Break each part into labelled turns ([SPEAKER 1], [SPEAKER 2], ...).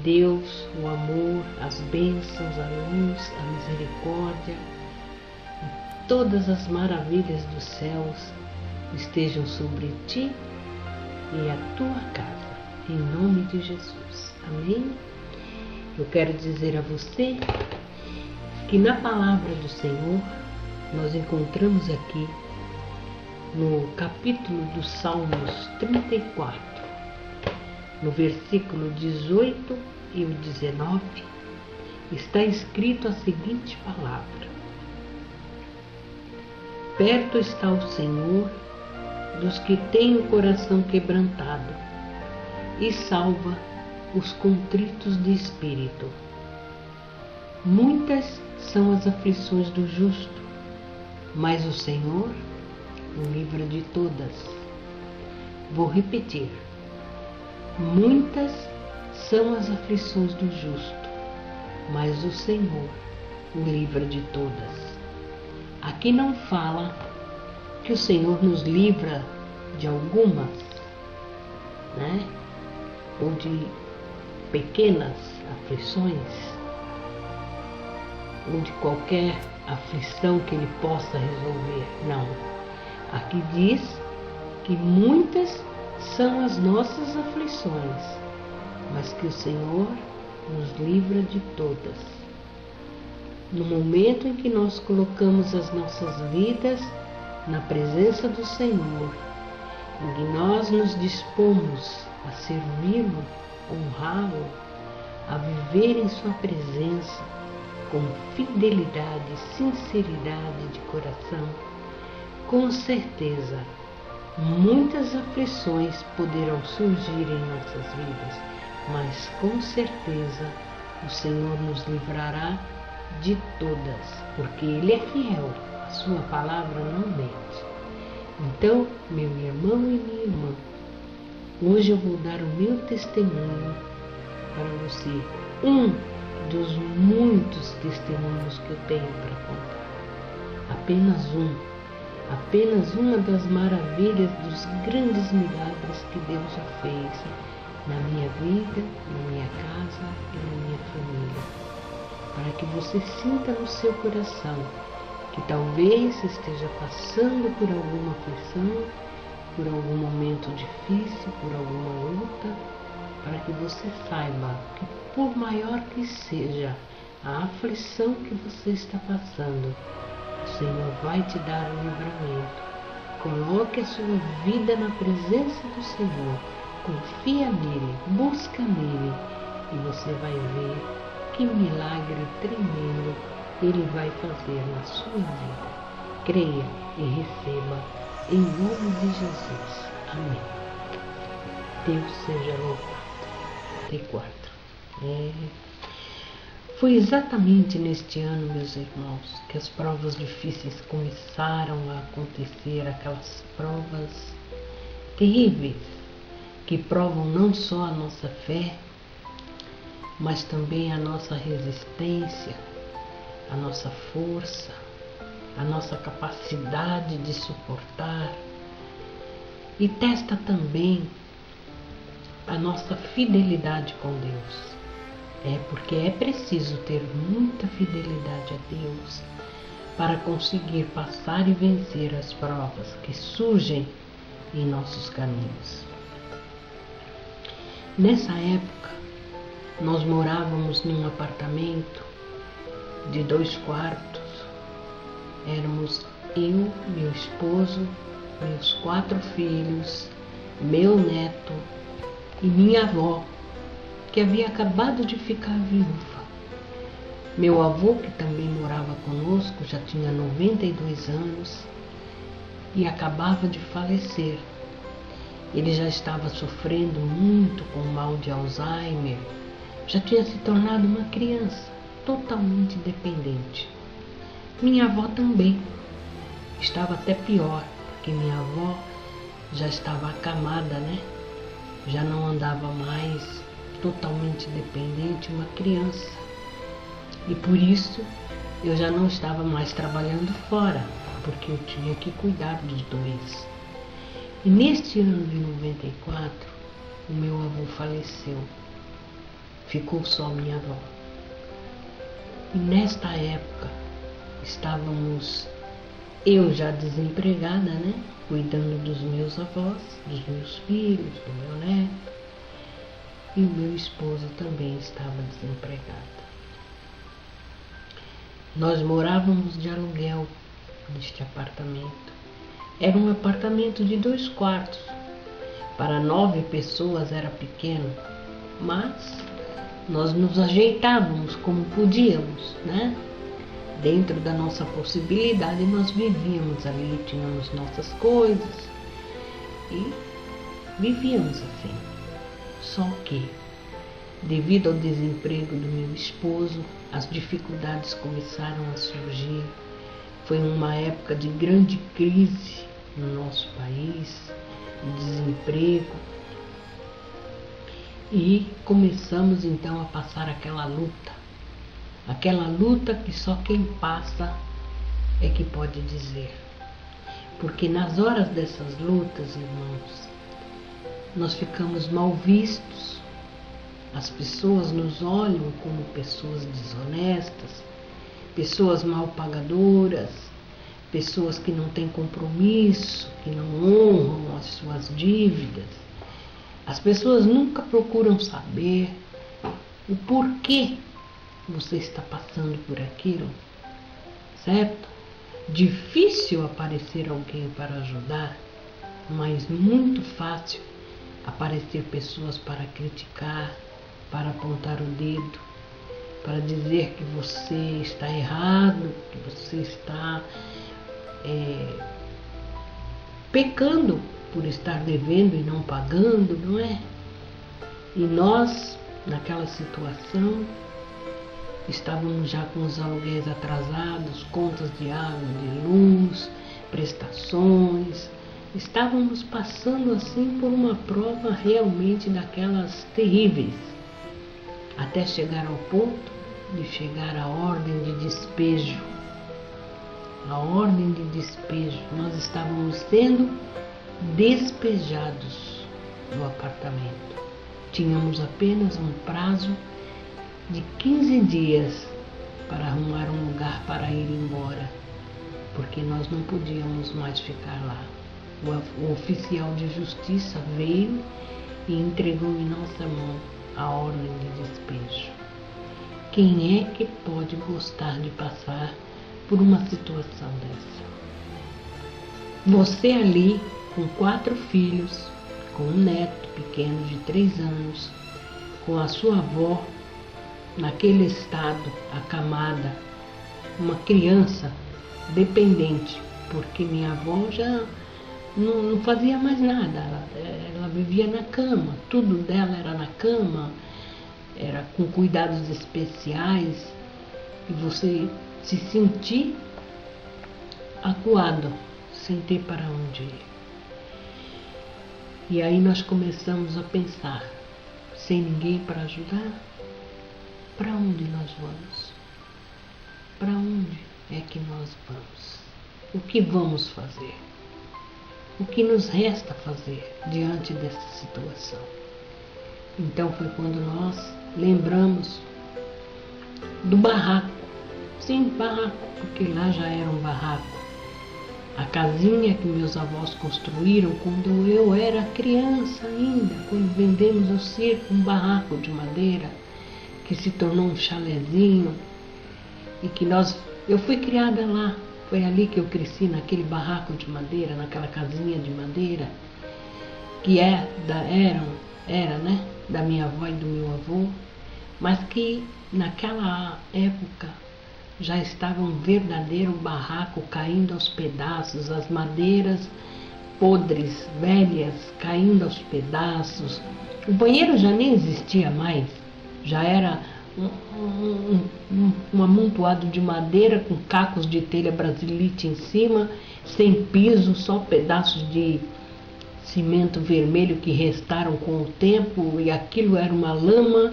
[SPEAKER 1] Deus, o amor, as bênçãos, a luz, a misericórdia e todas as maravilhas dos céus estejam sobre ti e a tua casa, em nome de Jesus. Amém? Eu quero dizer a você que na palavra do Senhor nós encontramos aqui no capítulo dos Salmos 34, no versículo 18 e o 19, está escrito a seguinte palavra: perto está o Senhor dos que têm o coração quebrantado e salva os contritos de espírito. Muitas são as aflições do justo, mas o Senhor o livra de todas. Vou repetir. Muitas são as aflições do justo, mas o Senhor o livra de todas. Aqui não fala que o Senhor nos livra de algumas, né? Ou de pequenas aflições, ou de qualquer aflição que Ele possa resolver. Não. Aqui diz que muitas são as nossas aflições, mas que o Senhor nos livra de todas. No momento em que nós colocamos as nossas vidas na presença do Senhor, em que nós nos dispomos a servi-lo, honrá-lo, a viver em sua presença com fidelidade, sinceridade de coração, com certeza muitas aflições poderão surgir em nossas vidas, mas com certeza o Senhor nos livrará de todas, porque Ele é fiel, a sua palavra não mente. Então, meu irmão e minha irmã, hoje eu vou dar o meu testemunho para você, um dos muitos testemunhos que eu tenho para contar, apenas uma das maravilhas dos grandes milagres que Deus já fez na minha vida, na minha casa e na minha família, para que você sinta no seu coração que talvez esteja passando por alguma aflição, por algum momento difícil, por alguma luta, para que você saiba que por maior que seja a aflição que você está passando, o Senhor vai te dar o livramento. Coloque a sua vida na presença do Senhor, confia nele, busca nele, e você vai ver que milagre tremendo Ele vai fazer na sua vida. Creia e receba em nome de Jesus. Amém. Deus seja louvado. Foi exatamente neste ano, meus irmãos, que as provas difíceis começaram a acontecer, aquelas provas terríveis, que provam não só a nossa fé, mas também a nossa resistência, a nossa força, a nossa capacidade de suportar, e testa também a nossa fidelidade com Deus. Porque é preciso ter muita fidelidade a Deus para conseguir passar e vencer as provas que surgem em nossos caminhos. Nessa época, nós morávamos num apartamento de 2 quartos. Éramos eu, meu esposo, meus 4 filhos, meu neto e minha avó, que havia acabado de ficar viúva. Meu avô, que também morava conosco, já tinha 92 anos e acabava de falecer. Ele já estava sofrendo muito com o mal de Alzheimer, já tinha se tornado uma criança totalmente dependente. Minha avó também estava até pior, porque minha avó já estava acamada, né? Já não andava mais, totalmente dependente, uma criança. E por isso eu já não estava mais trabalhando fora, porque eu tinha que cuidar dos 2. E neste ano de 94, o meu avô faleceu. ficou só minha avó. E nesta época estávamos, eu já desempregada, né? Cuidando dos meus avós, dos meus filhos, do meu neto. E o meu esposo também estava desempregado. Nós morávamos de aluguel neste apartamento. Era um apartamento de 2 quartos. Para 9 pessoas era pequeno, mas nós nos ajeitávamos como podíamos, né? Dentro da nossa possibilidade, nós vivíamos ali, tínhamos nossas coisas e vivíamos assim. Só que, devido ao desemprego do meu esposo, as dificuldades começaram a surgir. Foi uma época de grande crise no nosso país, de desemprego. E começamos então a passar aquela luta que só quem passa é que pode dizer. Porque nas horas dessas lutas, irmãos, nós ficamos mal vistos. As pessoas nos olham como pessoas desonestas, pessoas mal pagadoras, pessoas que não têm compromisso, que não honram as suas dívidas. As pessoas nunca procuram saber o porquê você está passando por aquilo, certo? Difícil aparecer alguém para ajudar, mas muito fácil aparecer pessoas para criticar, para apontar o dedo, para dizer que você está errado, que você está pecando por estar devendo e não pagando, não é? E nós, naquela situação, estávamos já com os aluguéis atrasados, contas de água, de luz, prestações. Estávamos passando assim por uma prova realmente daquelas terríveis, até chegar ao ponto de chegar à ordem de despejo. A ordem de despejo. Nós estávamos sendo despejados do apartamento. Tínhamos apenas um prazo de 15 dias para arrumar um lugar para ir embora, porque nós não podíamos mais ficar lá. O oficial de justiça veio e entregou em nossa mão a ordem de despejo. Quem é que pode gostar de passar por uma situação dessa? Você ali, com 4 filhos, com um neto pequeno de 3 anos, com a sua avó naquele estado, acamada, uma criança dependente, porque minha avó já não fazia mais nada, ela vivia na cama, tudo dela era na cama, era com cuidados especiais, e você se sentir acuado, sem ter para onde ir. E aí nós começamos a pensar, sem ninguém para ajudar, para onde nós vamos? Para onde é que nós vamos? O que vamos fazer? O que nos resta fazer diante dessa situação? Então foi quando nós lembramos do barraco. Sim, barraco, porque lá já era um barraco. A casinha que meus avós construíram quando eu era criança ainda, quando vendemos o circo, um barraco de madeira que se tornou um chalezinho e que eu fui criada lá. Foi ali que eu cresci, naquele barraco de madeira, naquela casinha de madeira, que era, né, da minha avó e do meu avô, mas que naquela época já estava um verdadeiro barraco caindo aos pedaços, as madeiras podres, velhas, caindo aos pedaços. O banheiro já nem existia mais, já era um amontoado de madeira com cacos de telha brasilite em cima, sem piso, só pedaços de cimento vermelho que restaram com o tempo, e aquilo era uma lama,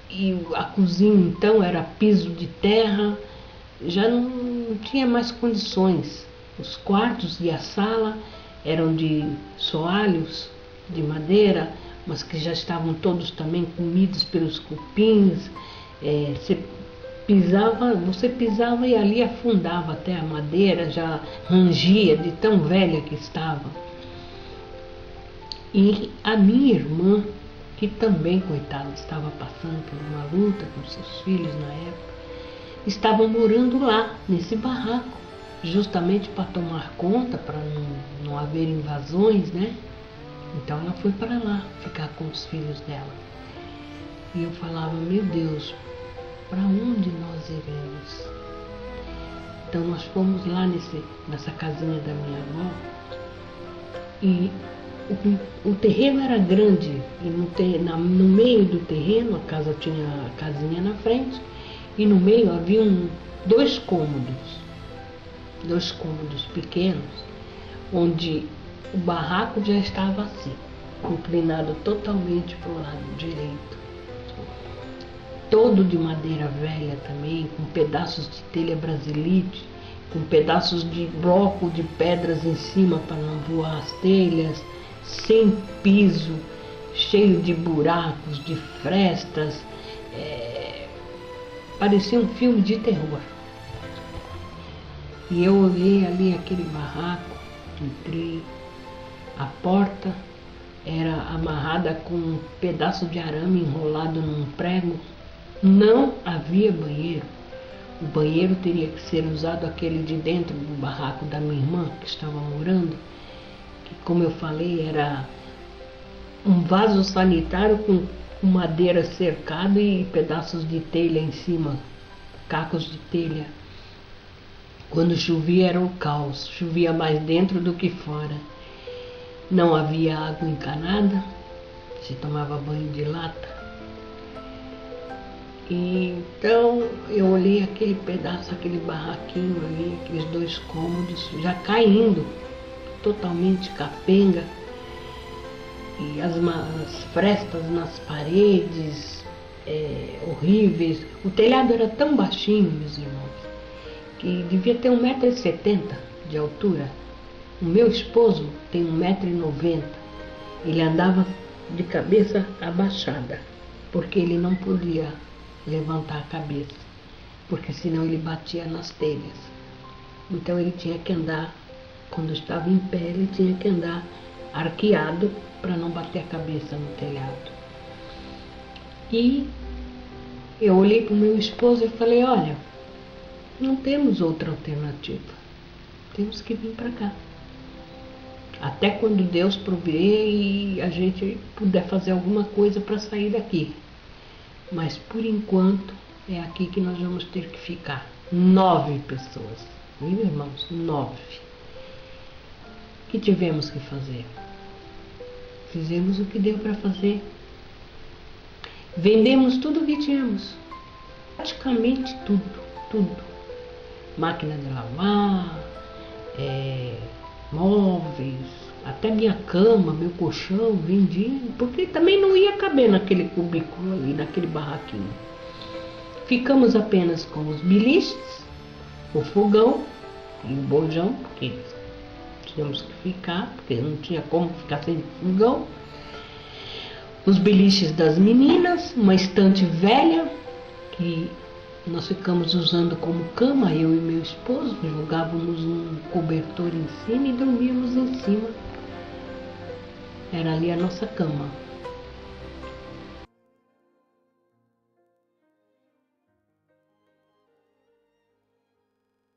[SPEAKER 1] e a cozinha então era piso de terra, já não tinha mais condições. Os quartos e a sala eram de soalhos de madeira, mas que já estavam todos também comidos pelos cupins. Você pisava e ali afundava até a madeira, já rangia de tão velha que estava. E a minha irmã, que também, coitada, estava passando por uma luta com seus filhos na época, estava morando lá, nesse barraco, justamente para tomar conta, para não haver invasões, né? Então ela foi para lá ficar com os filhos dela. E eu falava, meu Deus, para onde nós iremos? Então nós fomos lá nessa casinha da minha avó, e o terreno era grande, e no meio do terreno, a casa tinha a casinha na frente, e no meio havia dois cômodos pequenos, onde o barraco já estava assim, inclinado totalmente para o lado direito. Todo de madeira velha também, com pedaços de telha brasilite, com pedaços de bloco de pedras em cima para não voar as telhas, sem piso, cheio de buracos, de frestas. Parecia um filme de terror. E eu olhei ali aquele barraco, entrei, a porta era amarrada com um pedaço de arame enrolado num prego. Não havia banheiro. O banheiro teria que ser usado aquele de dentro do barraco da minha irmã, que estava morando, que, como eu falei, era um vaso sanitário com madeira cercado e pedaços de telha em cima, cacos de telha. Quando chovia era um caos, chovia mais dentro do que fora. Não havia água encanada, se tomava banho de lata. E então eu olhei aquele pedaço, aquele barraquinho ali, aqueles dois cômodos, já caindo, totalmente capenga, e as frestas nas paredes, horríveis. O telhado era tão baixinho, meus irmãos, que devia ter 1,70 m de altura. O meu esposo tem 1,90 m. Ele andava de cabeça abaixada, porque ele não podia levantar a cabeça, porque senão ele batia nas telhas. Então ele tinha que andar, quando estava em pé, ele tinha que andar arqueado para não bater a cabeça no telhado. E eu olhei para o meu esposo e falei, olha, não temos outra alternativa, temos que vir para cá, até quando Deus prover e a gente puder fazer alguma coisa para sair daqui. Mas por enquanto é aqui que nós vamos ter que ficar. 9 pessoas, meus irmãos, 9. O que tivemos que fazer? Fizemos o que deu para fazer. Vendemos tudo o que tínhamos, praticamente tudo. Máquina de lavar, móveis, até minha cama, meu colchão, vendi, porque também não ia caber naquele cubículo ali, naquele barraquinho. Ficamos apenas com os biliches, o fogão e o bojão, porque tínhamos que ficar, porque não tinha como ficar sem fogão. Os biliches das meninas, uma estante velha, que nós ficamos usando como cama, eu e meu esposo, jogávamos um cobertor em cima e dormíamos em cima. Era ali a nossa cama.